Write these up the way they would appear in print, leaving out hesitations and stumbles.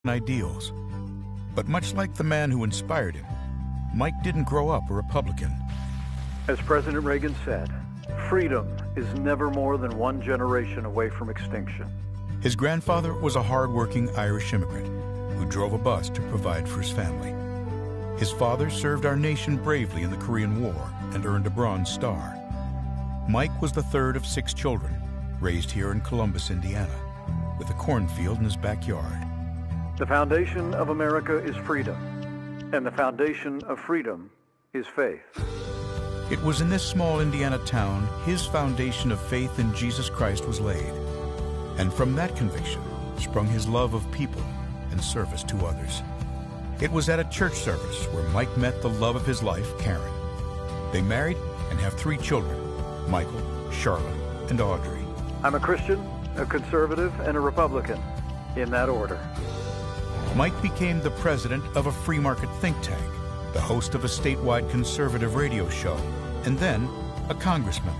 ideals. But much like the man who inspired him, Mike didn't grow up a Republican. As President Reagan said, freedom is never more than one generation away from extinction. His grandfather was a hard-working Irish immigrant who drove a bus to provide for his family. His father served our nation bravely in the Korean War and earned a Bronze Star. Mike was the third of 6 children, raised here in Columbus, Indiana, with a cornfield in his backyard. The foundation of America is freedom, and the foundation of freedom is faith. It was in this small Indiana town his foundation of faith in Jesus Christ was laid. And from that conviction sprung his love of people and service to others. It was at a church service where Mike met the love of his life, Karen. They married and have 3 children, Michael, Charlotte, and Audrey. I'm a Christian, a conservative, and a Republican, in that order. Mike became the president of a free market think tank, the host of a statewide conservative radio show, and then a congressman.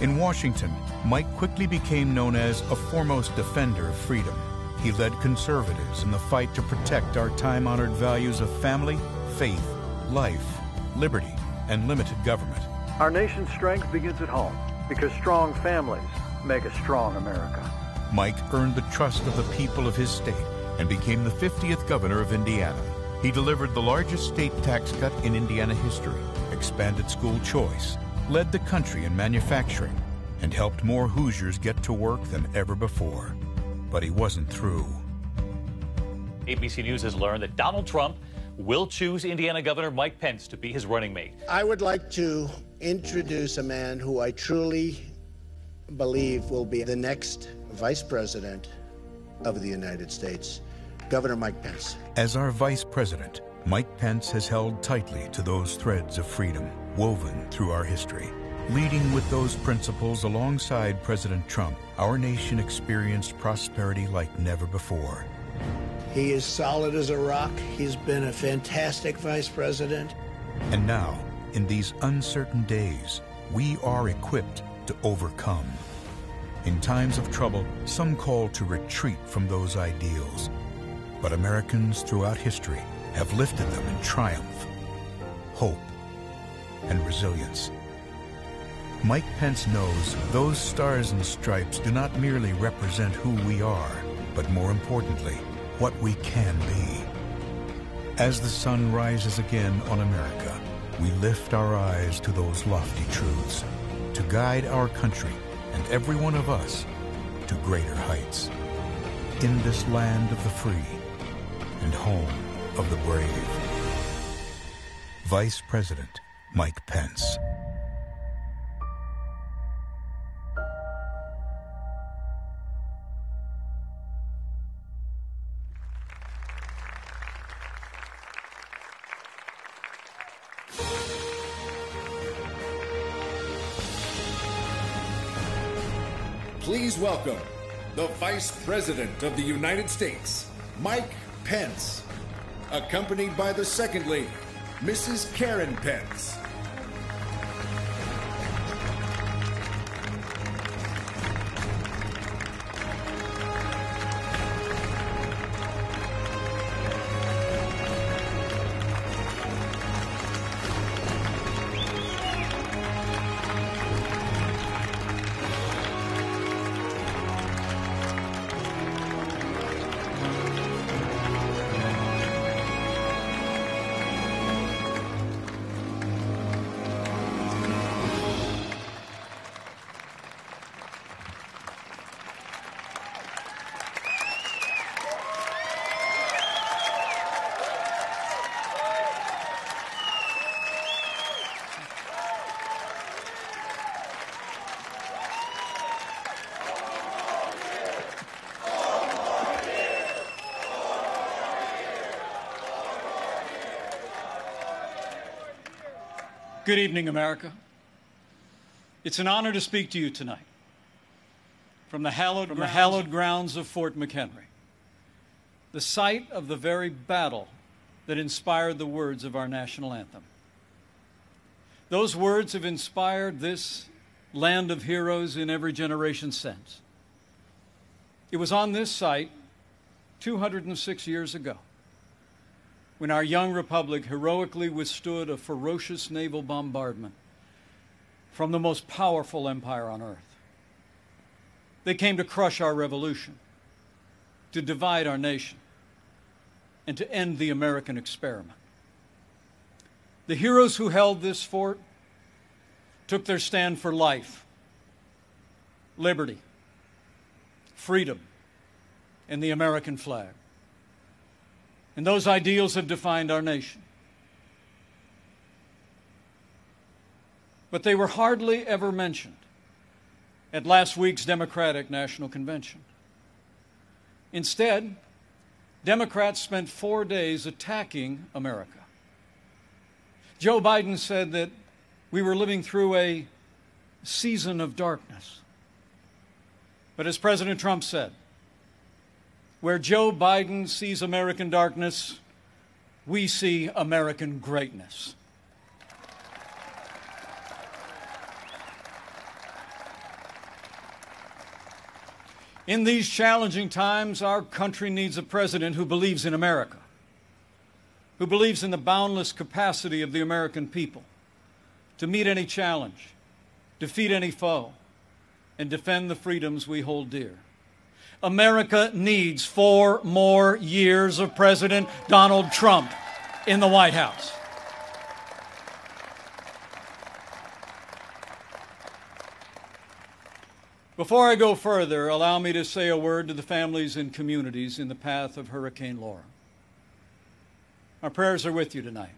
In Washington, Mike quickly became known as a foremost defender of freedom. He led conservatives in the fight to protect our time-honored values of family, faith, life, liberty, and limited government. Our nation's strength begins at home, because strong families make a strong America. Mike earned the trust of the people of his state and became the 50th governor of Indiana. He delivered the largest state tax cut in Indiana history, expanded school choice, led the country in manufacturing, and helped more Hoosiers get to work than ever before. But he wasn't through. ABC News has learned that Donald Trump will choose Indiana Governor Mike Pence to be his running mate. I would like to introduce a man who I truly believe will be the next Vice President of the United States, Governor Mike Pence. As our Vice President, Mike Pence has held tightly to those threads of freedom woven through our history. Leading with those principles alongside President Trump, our nation experienced prosperity like never before. He is solid as a rock. He's been a fantastic Vice President. And now, in these uncertain days, we are equipped to overcome. In times of trouble, some call to retreat from those ideals. But Americans throughout history have lifted them in triumph, hope, and resilience. Mike Pence knows those stars and stripes do not merely represent who we are, but more importantly, what we can be. As the sun rises again on America, we lift our eyes to those lofty truths, to guide our country and every one of us to greater heights. In this land of the free and home of the brave. Vice President Mike Pence. Please welcome the Vice President of the United States, Mike Pence, accompanied by the Second Lady, Mrs. Karen Pence. Good evening, America. It's an honor to speak to you tonight from the hallowed grounds of Fort McHenry, the site of the very battle that inspired the words of our national anthem. Those words have inspired this land of heroes in every generation since. It was on this site 206 years ago, when our young republic heroically withstood a ferocious naval bombardment from the most powerful empire on earth. They came to crush our revolution, to divide our nation, and to end the American experiment. The heroes who held this fort took their stand for life, liberty, freedom, and the American flag. And those ideals have defined our nation. But they were hardly ever mentioned at last week's Democratic National Convention. Instead, Democrats spent 4 days attacking America. Joe Biden said that we were living through a season of darkness. But as President Trump said, where Joe Biden sees American darkness, we see American greatness. In these challenging times, our country needs a president who believes in America, who believes in the boundless capacity of the American people to meet any challenge, defeat any foe, and defend the freedoms we hold dear. America needs 4 more years of President Donald Trump in the White House. Before I go further, allow me to say a word to the families and communities in the path of Hurricane Laura. Our prayers are with you tonight,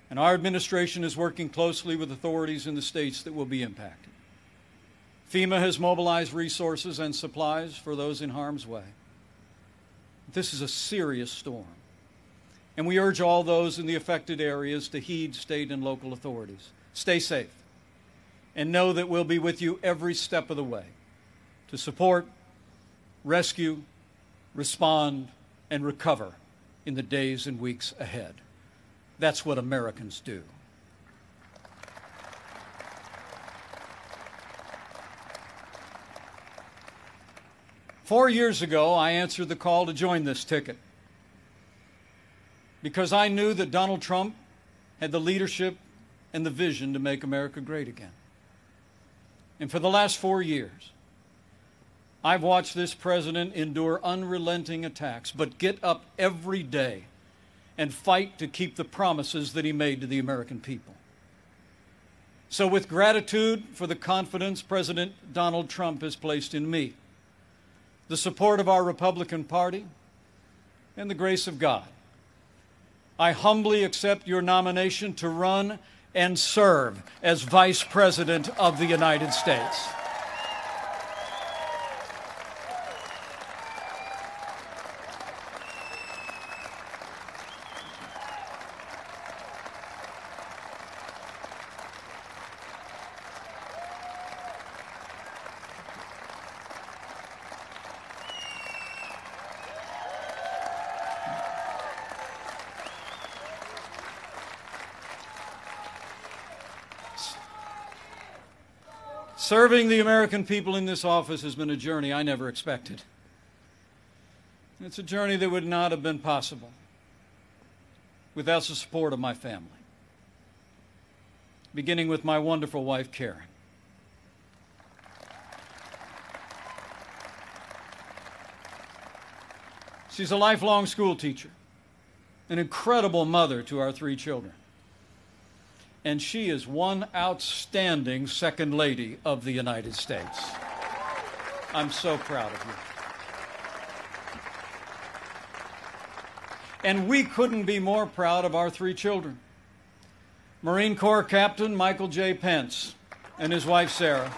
and our administration is working closely with authorities in the states that will be impacted. FEMA has mobilized resources and supplies for those in harm's way. This is a serious storm, and we urge all those in the affected areas to heed state and local authorities. Stay safe, and know that we'll be with you every step of the way to support, rescue, respond, and recover in the days and weeks ahead. That's what Americans do. Four years ago, I answered the call to join this ticket because I knew that Donald Trump had the leadership and the vision to make America great again. And for the last 4 years, I've watched this president endure unrelenting attacks, but get up every day and fight to keep the promises that he made to the American people. So with gratitude for the confidence President Donald Trump has placed in me, the support of our Republican Party, and the grace of God, I humbly accept your nomination to run and serve as Vice President of the United States. Serving the American people in this office has been a journey I never expected. It's a journey that would not have been possible without the support of my family, beginning with my wonderful wife, Karen. She's a lifelong school teacher, an incredible mother to our 3 children. And she is one outstanding Second Lady of the United States. I'm so proud of you. And we couldn't be more proud of our 3 children. Marine Corps Captain Michael J. Pence and his wife Sarah.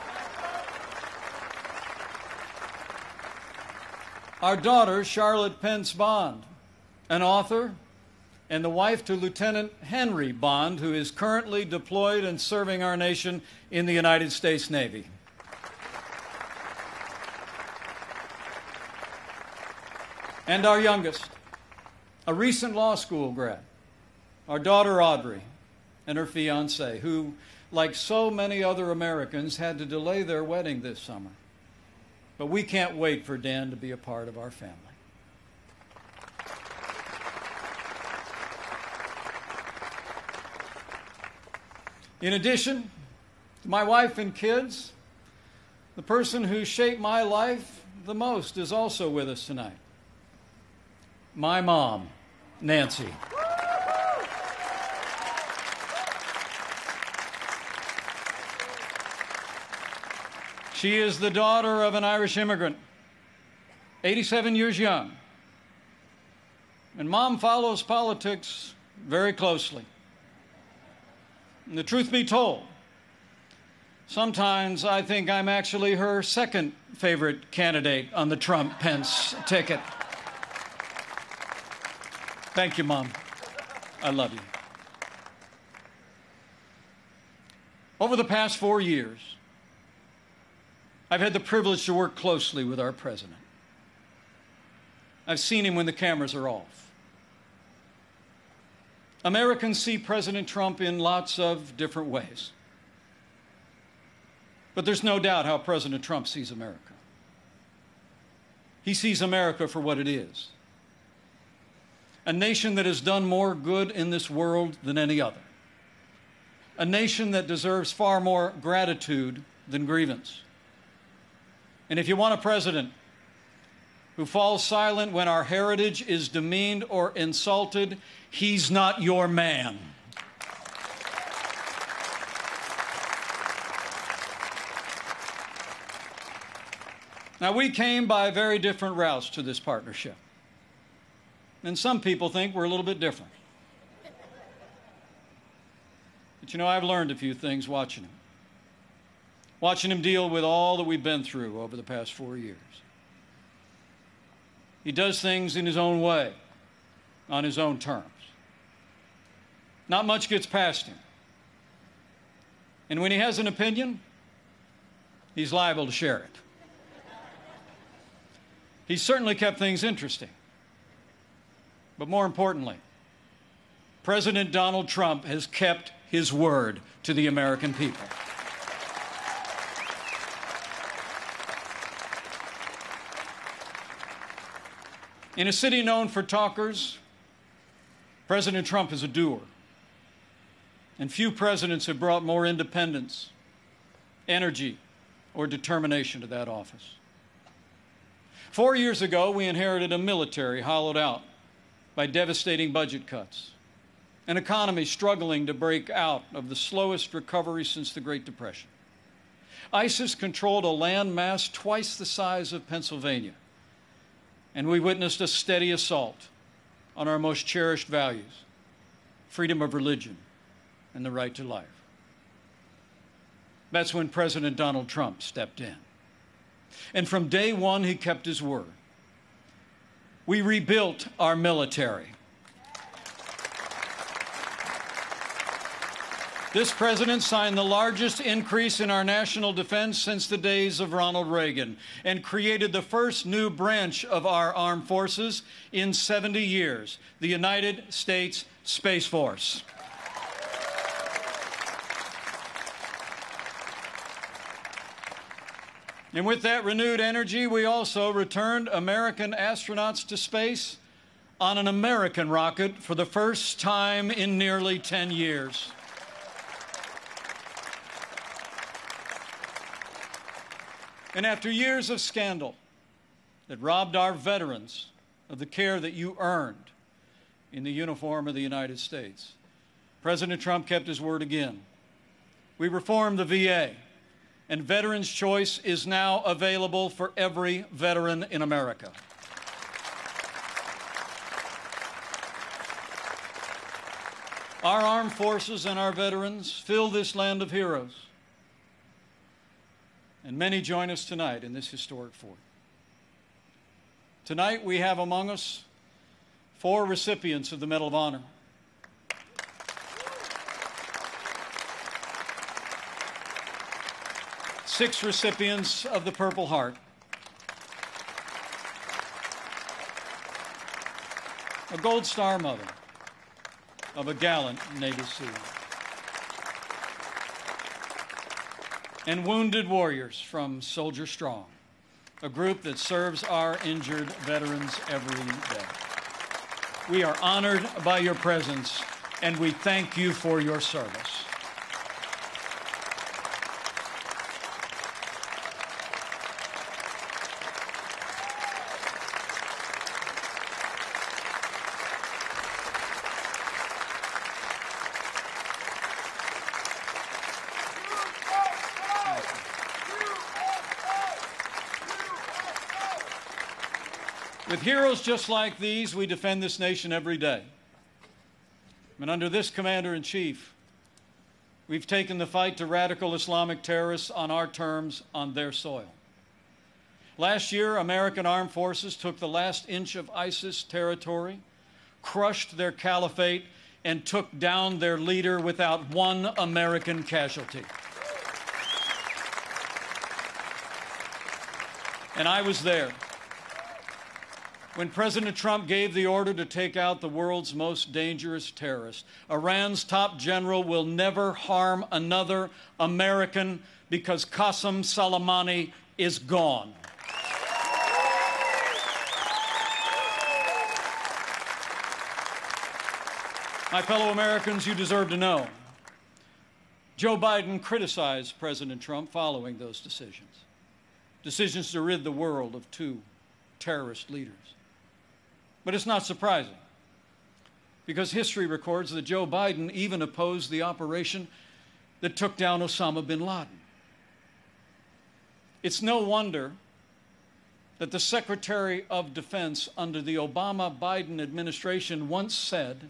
Our daughter Charlotte Pence Bond, an author, and the wife to Lieutenant Henry Bond, who is currently deployed and serving our nation in the United States Navy. And our youngest, a recent law school grad, our daughter Audrey and her fiancé, who, like so many other Americans, had to delay their wedding this summer. But we can't wait for Dan to be a part of our family. In addition to my wife and kids, the person who shaped my life the most is also with us tonight. My mom, Nancy. She is the daughter of an Irish immigrant, 87 years young. And Mom follows politics very closely. And the truth be told, sometimes I think I'm actually her second favorite candidate on the Trump-Pence ticket. Thank you, Mom. I love you. Over the past 4 years, I've had the privilege to work closely with our president. I've seen him when the cameras are off. Americans see President Trump in lots of different ways. But there's no doubt how President Trump sees America. He sees America for what it is. A nation that has done more good in this world than any other. A nation that deserves far more gratitude than grievance. And if you want a president who falls silent when our heritage is demeaned or insulted, he's not your man. Now, we came by very different routes to this partnership. And some people think we're a little bit different. But you know, I've learned a few things watching him. Watching him deal with all that we've been through over the past 4 years. He does things in his own way, on his own terms. Not much gets past him. And when he has an opinion, he's liable to share it. He's certainly kept things interesting. But more importantly, President Donald Trump has kept his word to the American people. In a city known for talkers, President Trump is a doer. And few presidents have brought more independence, energy, or determination to that office. 4 years ago, we inherited a military hollowed out by devastating budget cuts, an economy struggling to break out of the slowest recovery since the Great Depression. ISIS controlled a land mass twice the size of Pennsylvania, and we witnessed a steady assault on our most cherished values, freedom of religion and the right to life. That's when President Donald Trump stepped in. And from day one, he kept his word. We rebuilt our military. This president signed the largest increase in our national defense since the days of Ronald Reagan and created the first new branch of our armed forces in 70 years, the United States Space Force. And with that renewed energy, we also returned American astronauts to space on an American rocket for the first time in nearly 10 years. And after years of scandal that robbed our veterans of the care that you earned in the uniform of the United States, President Trump kept his word again. We reformed the VA, and Veterans Choice is now available for every veteran in America. Our armed forces and our veterans fill this land of heroes. And many join us tonight in this historic fort. Tonight we have among us 4 recipients of the Medal of Honor. Six recipients of the Purple Heart. A Gold Star mother of a gallant Navy SEAL. And wounded warriors from Soldier Strong, a group that serves our injured veterans every day. We are honored by your presence, and we thank you for your service. With heroes just like these, we defend this nation every day. And under this Commander-in-Chief, we've taken the fight to radical Islamic terrorists on our terms, on their soil. Last year, American armed forces took the last inch of ISIS territory, crushed their caliphate, and took down their leader without one American casualty. And I was there when President Trump gave the order to take out the world's most dangerous terrorist. Iran's top general will never harm another American because Qasem Soleimani is gone. My fellow Americans, you deserve to know. Joe Biden criticized President Trump following those decisions to rid the world of two terrorist leaders. But it's not surprising, because history records that Joe Biden even opposed the operation that took down Osama bin Laden. It's no wonder that the Secretary of Defense under the Obama-Biden administration once said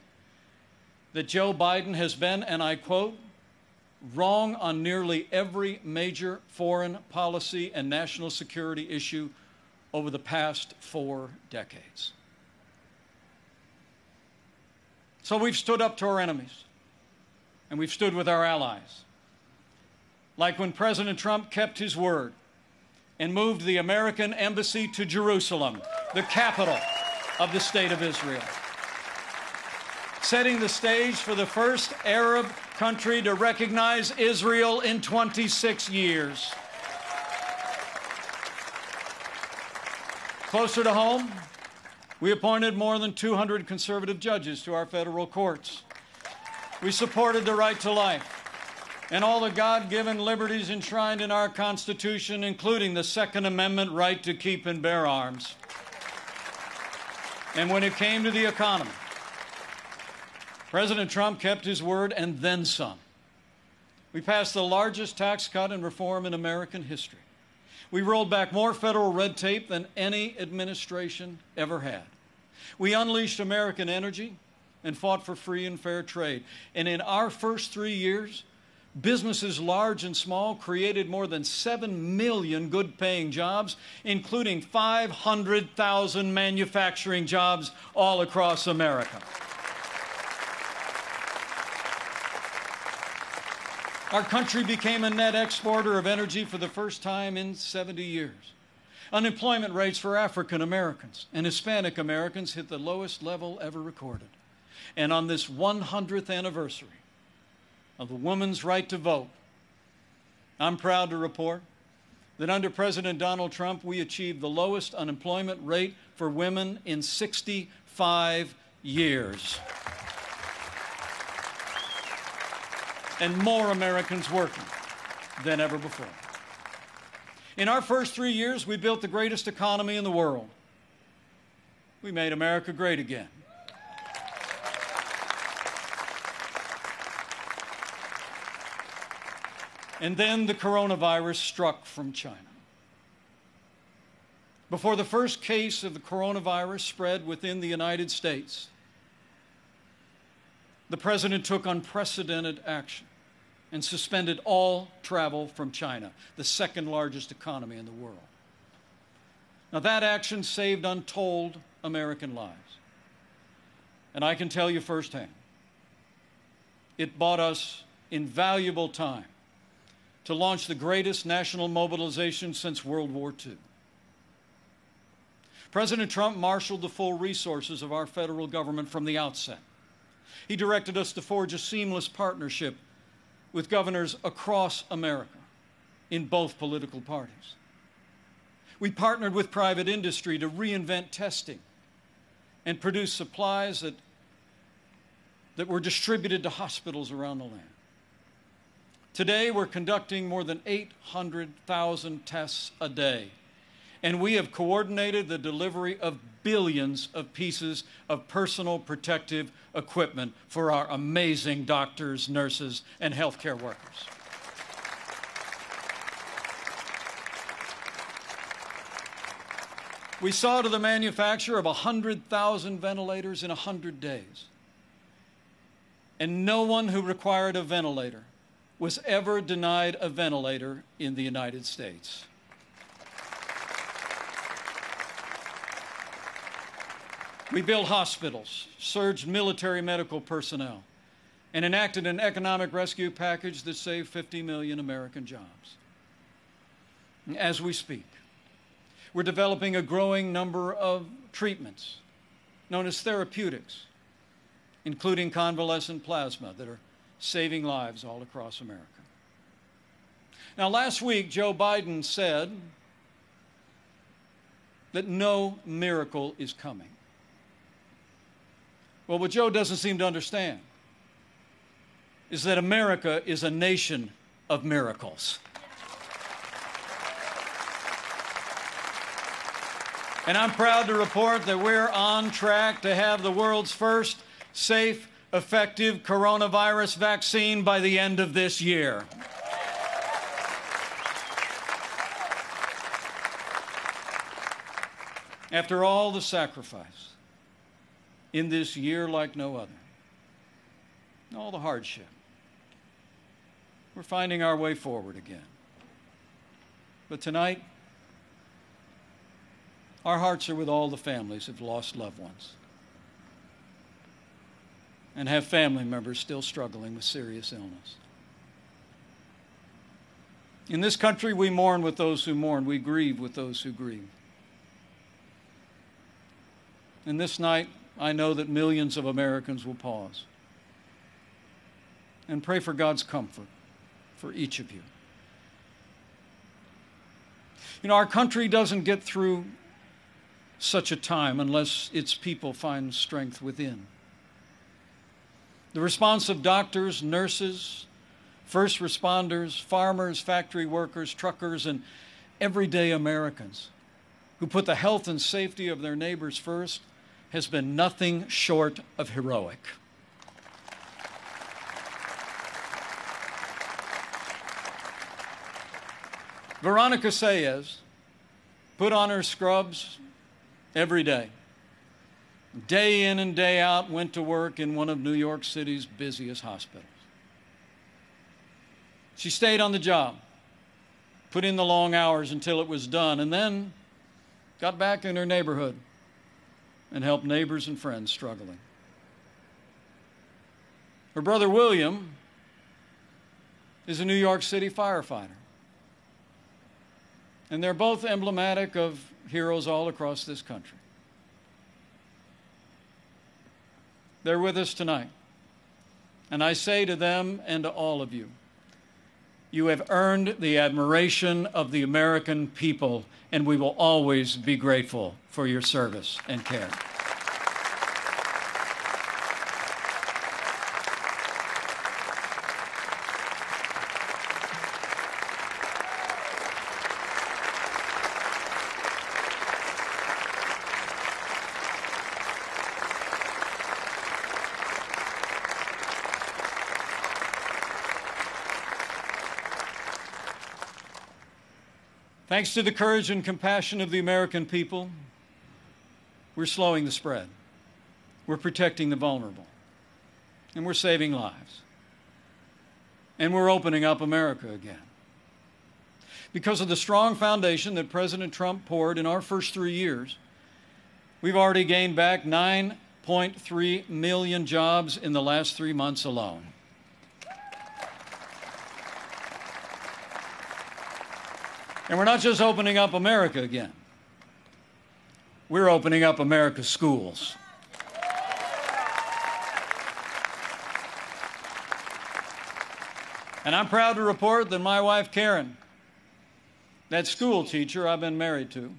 that Joe Biden has been, and I quote, wrong on nearly every major foreign policy and national security issue over the past 4 decades. So we've stood up to our enemies, and we've stood with our allies. Like when President Trump kept his word and moved the American embassy to Jerusalem, the capital of the State of Israel, setting the stage for the first Arab country to recognize Israel in 26 years. Closer to home, we appointed more than 200 conservative judges to our federal courts. We supported the right to life and all the God-given liberties enshrined in our Constitution, including the Second Amendment right to keep and bear arms. And when it came to the economy, President Trump kept his word and then some. We passed the largest tax cut and reform in American history. We rolled back more federal red tape than any administration ever had. We unleashed American energy and fought for free and fair trade. And in our first 3 years, businesses large and small created more than 7 million good-paying jobs, including 500,000 manufacturing jobs all across America. Our country became a net exporter of energy for the first time in 70 years. Unemployment rates for African Americans and Hispanic Americans hit the lowest level ever recorded. And on this 100th anniversary of the woman's right to vote, I'm proud to report that under President Donald Trump, we achieved the lowest unemployment rate for women in 65 years. And more Americans working than ever before. In our first 3 years, we built the greatest economy in the world. We made America great again. And then the coronavirus struck from China. Before the first case of the coronavirus spread within the United States, the President took unprecedented action and suspended all travel from China, the second largest economy in the world. Now, that action saved untold American lives. And I can tell you firsthand, it bought us invaluable time to launch the greatest national mobilization since World War II. President Trump marshaled the full resources of our federal government from the outset. He directed us to forge a seamless partnership with governors across America in both political parties. We partnered with private industry to reinvent testing and produce supplies that were distributed to hospitals around the land. Today, we're conducting more than 800,000 tests a day, and we have coordinated the delivery of billions of pieces of personal protective equipment for our amazing doctors, nurses, and healthcare workers. We saw to the manufacture of 100,000 ventilators in 100 days. And no one who required a ventilator was ever denied a ventilator in the United States. We built hospitals, surged military medical personnel, and enacted an economic rescue package that saved 50 million American jobs. As we speak, we're developing a growing number of treatments known as therapeutics, including convalescent plasma, that are saving lives all across America. Now, last week, Joe Biden said that no miracle is coming. Well, what Joe doesn't seem to understand is that America is a nation of miracles. And I'm proud to report that we're on track to have the world's first safe, effective coronavirus vaccine by the end of this year. After all the sacrifice in this year like no other, all the hardship, we're finding our way forward again. But tonight, our hearts are with all the families who've lost loved ones and have family members still struggling with serious illness. In this country, we mourn with those who mourn. We grieve with those who grieve. And this night, I know that millions of Americans will pause and pray for God's comfort for each of you. You know, our country doesn't get through such a time unless its people find strength within. The response of doctors, nurses, first responders, farmers, factory workers, truckers, and everyday Americans who put the health and safety of their neighbors first has been nothing short of heroic. Veronica Sayez put on her scrubs every day. Day in and day out, went to work in one of New York City's busiest hospitals. She stayed on the job, put in the long hours until it was done, and then got back in her neighborhood and helped neighbors and friends struggling. Her brother William is a New York City firefighter. And they're both emblematic of heroes all across this country. They're with us tonight. And I say to them and to all of you, you have earned the admiration of the American people, and we will always be grateful for your service and care. Thanks to the courage and compassion of the American people, we're slowing the spread. We're protecting the vulnerable. And we're saving lives. And we're opening up America again. Because of the strong foundation that President Trump poured in our first 3 years, we've already gained back 9.3 million jobs in the last 3 months alone. And we're not just opening up America again. We're opening up America's schools. And I'm proud to report that my wife, Karen, that school teacher I've been married to,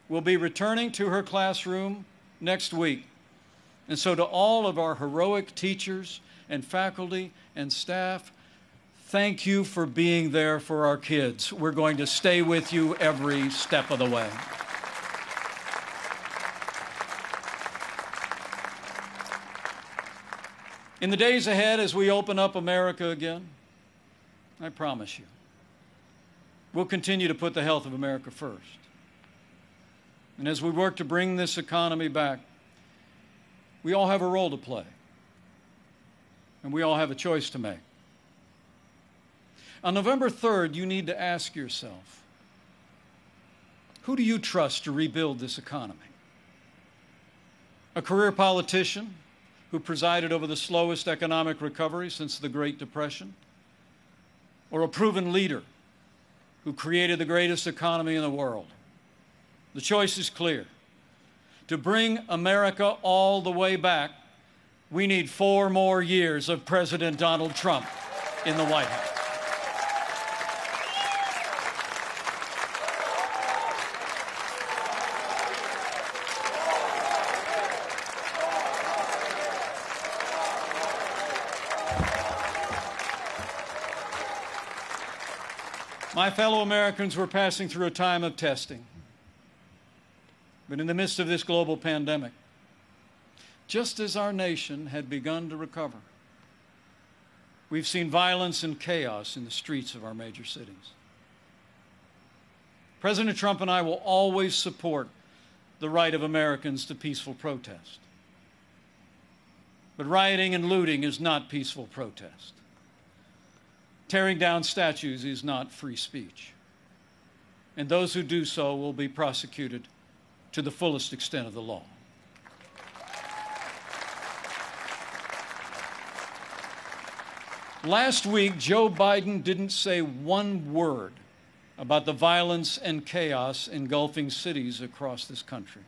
will be returning to her classroom next week. And so to all of our heroic teachers and faculty and staff, thank you for being there for our kids. We're going to stay with you every step of the way. In the days ahead, as we open up America again, I promise you, we'll continue to put the health of America first. And as we work to bring this economy back, we all have a role to play, and we all have a choice to make. On November 3rd, you need to ask yourself, who do you trust to rebuild this economy? A career politician who presided over the slowest economic recovery since the Great Depression? Or a proven leader who created the greatest economy in the world? The choice is clear. To bring America all the way back, we need 4 more years of President Donald Trump in the White House. My fellow Americans, we're passing through a time of testing. But in the midst of this global pandemic, just as our nation had begun to recover, we've seen violence and chaos in the streets of our major cities. President Trump and I will always support the right of Americans to peaceful protest. But rioting and looting is not peaceful protest. Tearing down statues is not free speech. And those who do so will be prosecuted to the fullest extent of the law. Last week, Joe Biden didn't say one word about the violence and chaos engulfing cities across this country.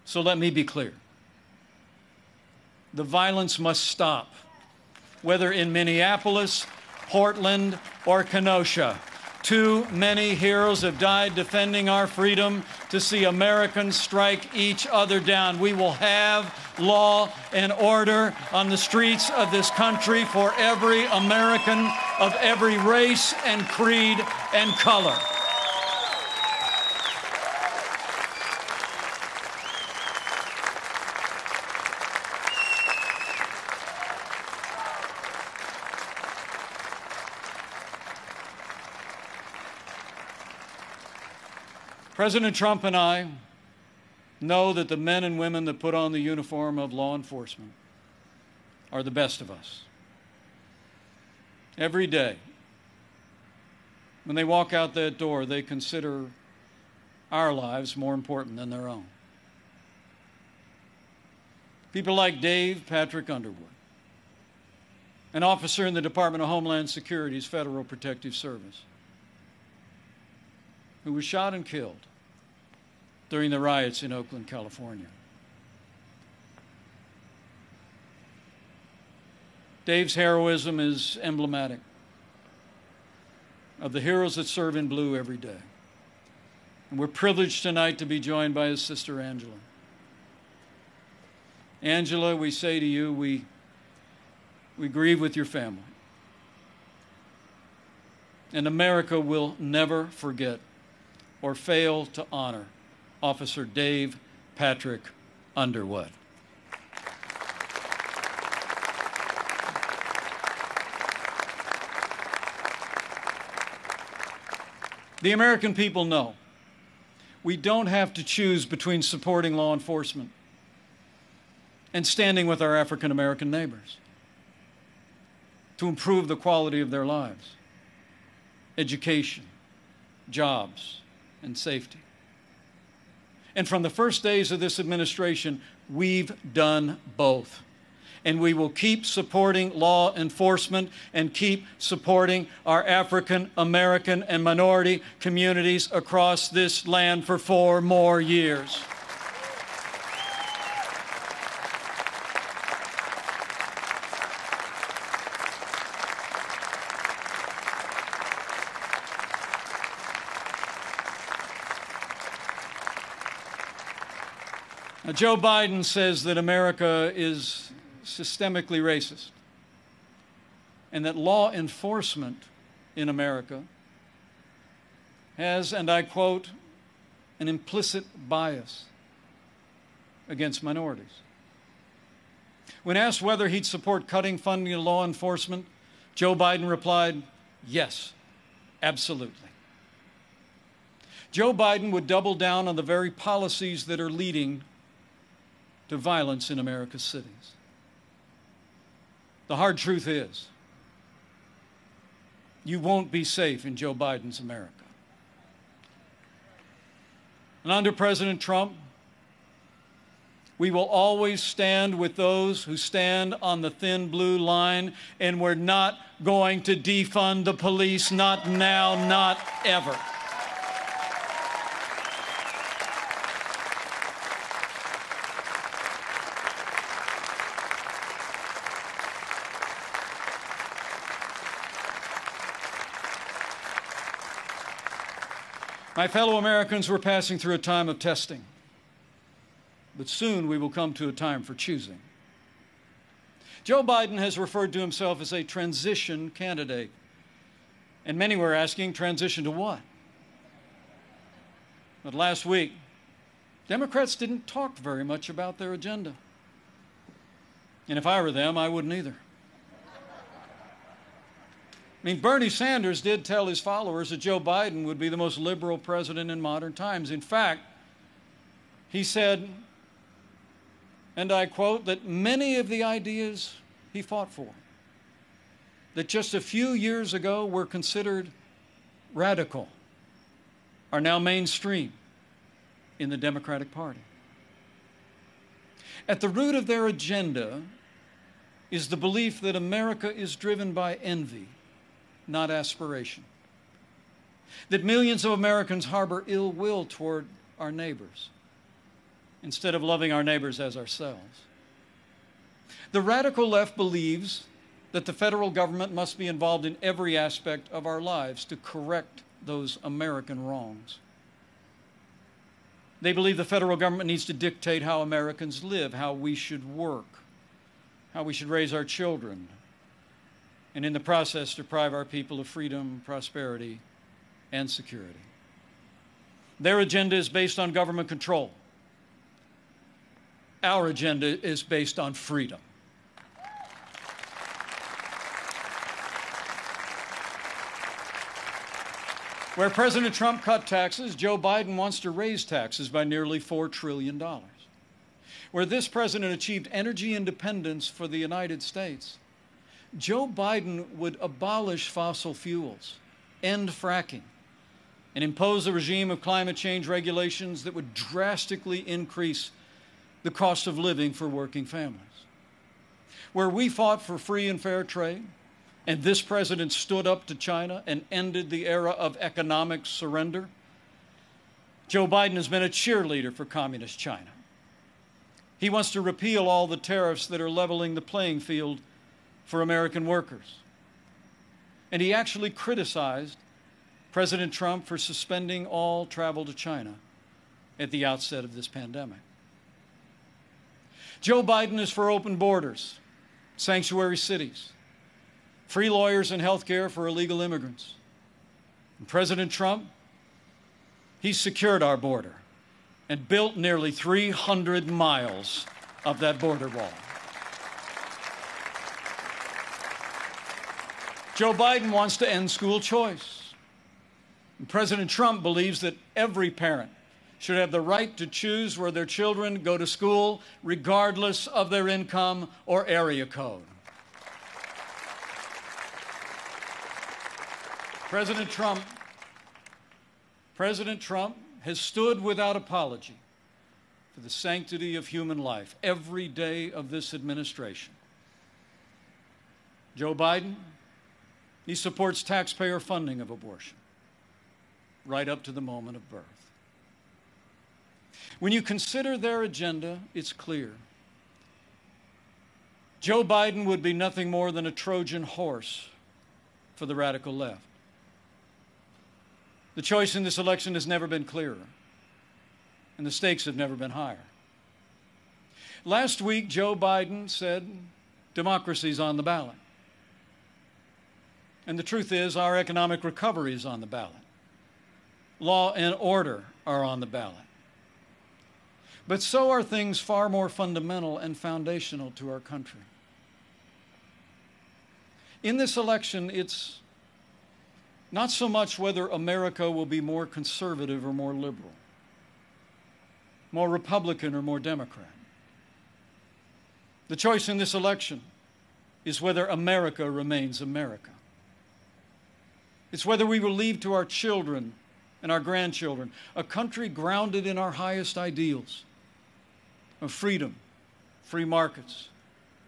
So let me be clear. The violence must stop, whether in Minneapolis, Portland, or Kenosha. Too many heroes have died defending our freedom to see Americans strike each other down. We will have law and order on the streets of this country for every American of every race and creed and color. President Trump and I know that the men and women that put on the uniform of law enforcement are the best of us. Every day, when they walk out that door, they consider our lives more important than their own. People like Dave Patrick Underwood, an officer in the Department of Homeland Security's Federal Protective Service, who was shot and killed during the riots in Oakland, California. Dave's heroism is emblematic of the heroes that serve in blue every day. And we're privileged tonight to be joined by his sister, Angela. Angela, we say to you, we grieve with your family. And America will never forget or fail to honor Officer Dave Patrick Underwood. The American people know we don't have to choose between supporting law enforcement and standing with our African American neighbors to improve the quality of their lives, education, jobs, and safety. And from the first days of this administration, we've done both. And we will keep supporting law enforcement and keep supporting our African American and minority communities across this land for 4 more years. Now, Joe Biden says that America is systemically racist and that law enforcement in America has, and I quote, an implicit bias against minorities. When asked whether he'd support cutting funding to law enforcement, Joe Biden replied, yes, absolutely. Joe Biden would double down on the very policies that are leading to violence in America's cities. The hard truth is, you won't be safe in Joe Biden's America. And under President Trump, we will always stand with those who stand on the thin blue line, and we're not going to defund the police, not now, not ever. My fellow Americans, we're passing through a time of testing, but soon we will come to a time for choosing. Joe Biden has referred to himself as a transition candidate, and many were asking, transition to what? But last week, Democrats didn't talk very much about their agenda. And if I were them, I wouldn't either. I mean, Bernie Sanders did tell his followers that Joe Biden would be the most liberal president in modern times. In fact, he said, and I quote, that many of the ideas he fought for, that just a few years ago were considered radical, are now mainstream in the Democratic Party. At the root of their agenda is the belief that America is driven by envy, not aspiration. That millions of Americans harbor ill will toward our neighbors instead of loving our neighbors as ourselves. The radical left believes that the federal government must be involved in every aspect of our lives to correct those American wrongs. They believe the federal government needs to dictate how Americans live, how we should work, how we should raise our children, and in the process deprive our people of freedom, prosperity, and security. Their agenda is based on government control. Our agenda is based on freedom. Where President Trump cut taxes, Joe Biden wants to raise taxes by nearly $4 trillion. Where this president achieved energy independence for the United States, Joe Biden would abolish fossil fuels, end fracking, and impose a regime of climate change regulations that would drastically increase the cost of living for working families. Where we fought for free and fair trade, and this president stood up to China and ended the era of economic surrender, Joe Biden has been a cheerleader for communist China. He wants to repeal all the tariffs that are leveling the playing field for American workers. And he actually criticized President Trump for suspending all travel to China at the outset of this pandemic. Joe Biden is for open borders, sanctuary cities, free lawyers and health care for illegal immigrants. And President Trump, he's secured our border and built nearly 300 miles of that border wall. Joe Biden wants to end school choice. And President Trump believes that every parent should have the right to choose where their children go to school, regardless of their income or area code. President Trump has stood without apology for the sanctity of human life every day of this administration. Joe Biden, he supports taxpayer funding of abortion right up to the moment of birth. When you consider their agenda, it's clear. Joe Biden would be nothing more than a Trojan horse for the radical left. The choice in this election has never been clearer, and the stakes have never been higher. Last week, Joe Biden said democracy's on the ballot. And the truth is, our economic recovery is on the ballot. Law and order are on the ballot. But so are things far more fundamental and foundational to our country. In this election, it's Not so much whether America will be more conservative or more liberal, more Republican or more Democrat. The choice in this election is whether America remains America. It's whether we will leave to our children and our grandchildren a country grounded in our highest ideals of freedom, free markets,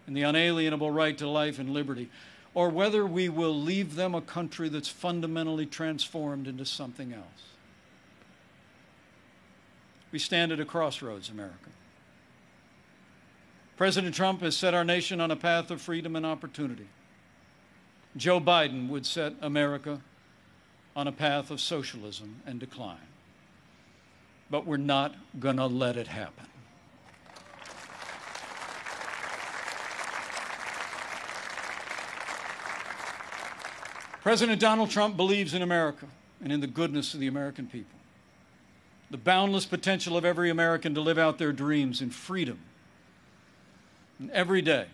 and the unalienable right to life and liberty, or whether we will leave them a country that's fundamentally transformed into something else. We stand at a crossroads, America. President Trump has set our nation on a path of freedom and opportunity. Joe Biden would set America on a path of socialism and decline. But we're not going to let it happen. President Donald Trump believes in America and in the goodness of the American people, the boundless potential of every American to live out their dreams in freedom. And every day,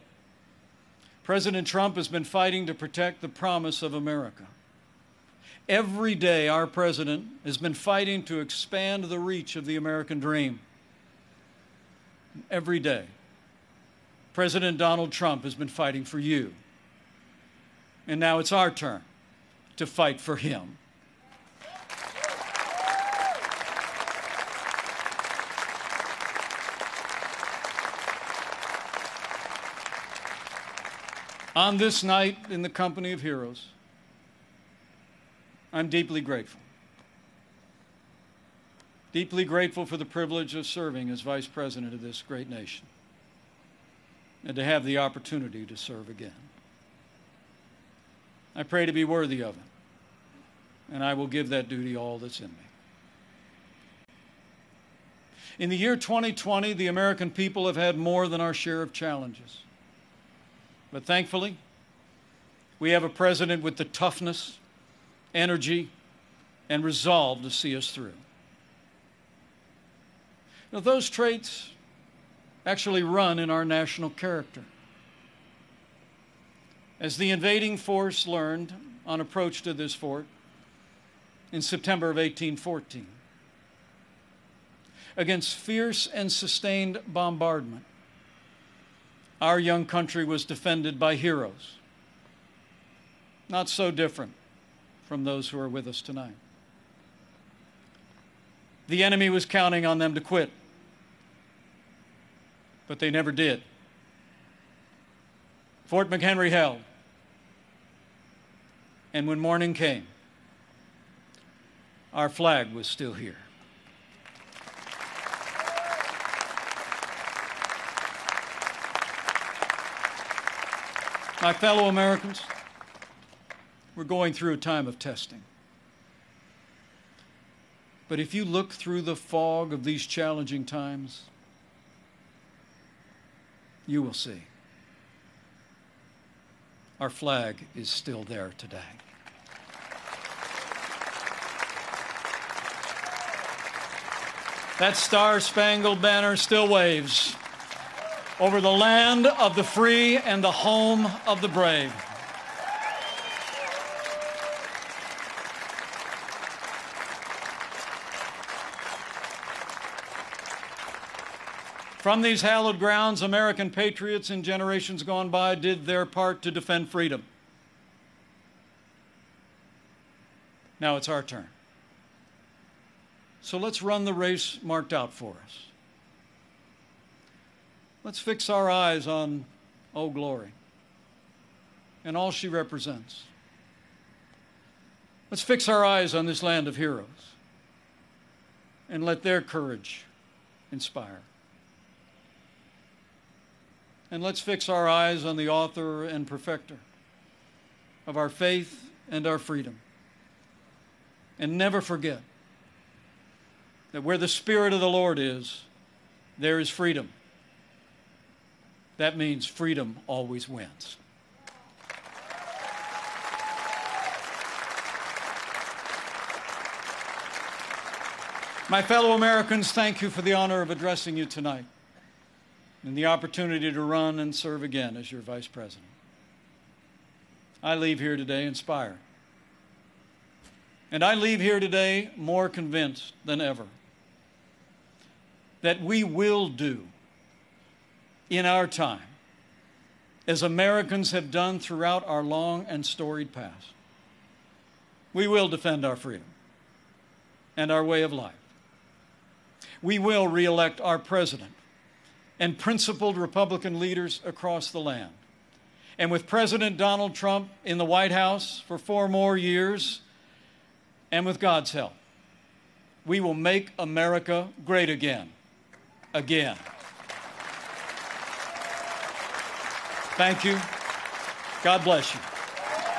President Trump has been fighting to protect the promise of America. Every day, our president has been fighting to expand the reach of the American dream. And every day, President Donald Trump has been fighting for you. And now it's our turn to fight for him. On this night in the company of heroes, I'm deeply grateful. Deeply grateful for the privilege of serving as Vice President of this great nation and to have the opportunity to serve again. I pray to be worthy of it, and I will give that duty all that's in me. In the year 2020, the American people have had more than our share of challenges. But thankfully, we have a president with the toughness, energy, and resolve to see us through. Now, those traits actually run in our national character. As the invading force learned on approach to this fort in September of 1814, against fierce and sustained bombardment, our young country was defended by heroes, not so different from those who are with us tonight. The enemy was counting on them to quit, but they never did. Fort McHenry held, and when morning came, our flag was still here. My fellow Americans, we're going through a time of testing. But if you look through the fog of these challenging times, you will see our flag is still there today. That star-spangled banner still waves over the land of the free and the home of the brave. From these hallowed grounds, American patriots in generations gone by did their part to defend freedom. Now it's our turn. So let's run the race marked out for us. Let's fix our eyes on Old Glory and all she represents. Let's fix our eyes on this land of heroes and let their courage inspire. And let's fix our eyes on the author and perfecter of our faith and our freedom. And never forget that where the Spirit of the Lord is, there is freedom. That means freedom always wins. My fellow Americans, thank you for the honor of addressing you tonight and the opportunity to run and serve again as your Vice President. I leave here today inspired And I leave here today more convinced than ever that we will do in our time as Americans have done throughout our long and storied past. We will defend our freedom and our way of life. We will re-elect our president and principled Republican leaders across the land. And with President Donald Trump in the White House for 4 more years, and with God's help, we will make America great again. Again. Thank you. God bless you.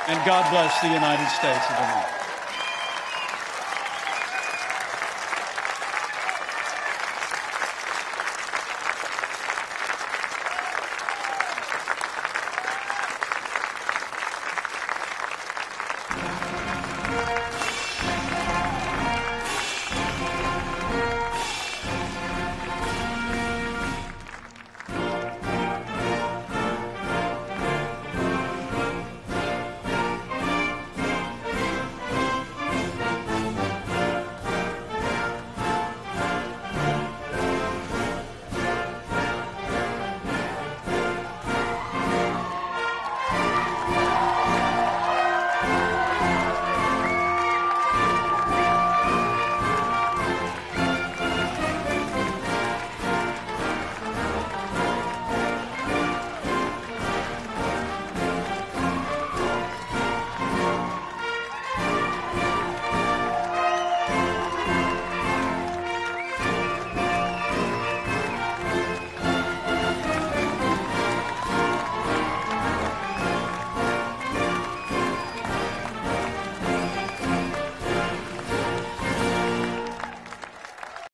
And God bless the United States of America.